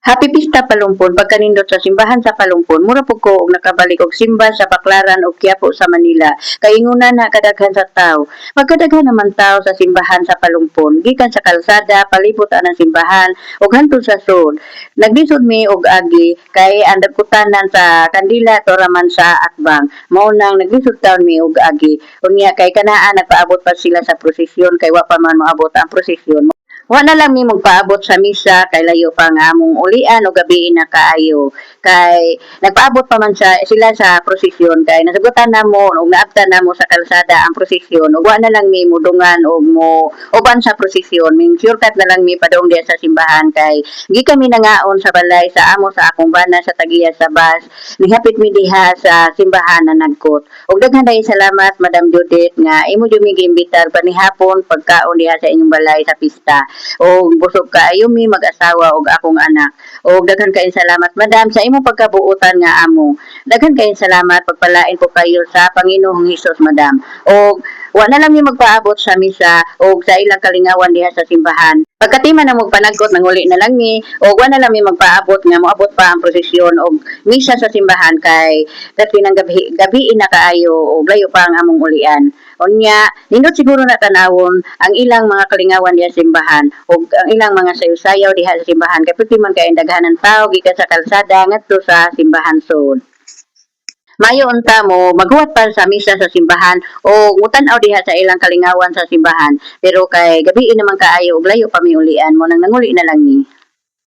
Happy Pista Palumpon, pagkanindot sa simbahan sa Palumpon, mura po ko og nakabalik og simba sa Baklaran o Quiapo sa Manila. Kainguna na kadaghan sa tao. Pagkadaghan naman tao sa simbahan sa Palumpon, gikan sa kalsada, palibot ang simbahan, ug hantod sa sud. Naglisod mi og agi kay ang dagkutanan sa kandila toraman sa atbang. Mao nang naglisod taon mi og agi. Unya kay kanaan nagpaabot pa sila sa prosesyon kay wa pa man moabot ang prosesyon. Wa na lang mi magpaabot sa misa kay layo pa nga among ulian o gabi na kaayo. Kay nagpaabot pa man sila sa prosesyon kay nasagutan na mo o naabtan na mo sa kalsada ang prosesyon ug wa na lang mi mudungan o mo uban sa prosesyon. Ming shortcut na lang mi padong diya sa simbahan kay gi kami nangaon sa balay sa amo sa akong bana sa tagiya sa bus. Nihapit mi diha sa simbahan na nagkot. Ug daghan day salamat Madam Judith nga imo jud mi giimbitar panihapon pagkaon diha sa inyong balay sa pista. O busog kaayo mi mag-asawa og akong anak. O daghan kayong salamat madam sa imong pagkabuutan nga amo. Daghan kayong salamat pagpalain po kayo sa Panginoong Hesus madam. O wa na lang mi magpaabot sa misa o sa ilang kalingawan diha sa simbahan. Pagkatima na magpanagkot nang uli na lang mi o wa na lang mi magpaabot nga moabot pa ang prosesyon og misa sa simbahan kay pinang gabi na kaayo o layo pa ang among ulian. Unya, nindot siguro na tanawon ang ilang mga kalingawan diha sa simbahan o ang ilang mga sayo-sayaw diha sa simbahan kay pwede man kay daghanan tao gikan sa kalsada ngadto sa simbahan sud. Mayo unta mo maghuwat pa sa misa sa simbahan o mutan-aw diha sa ilang kalingawan sa simbahan pero kay gabi naman kaayo og layo pa mi ulian mo nang nanguli na lang ni.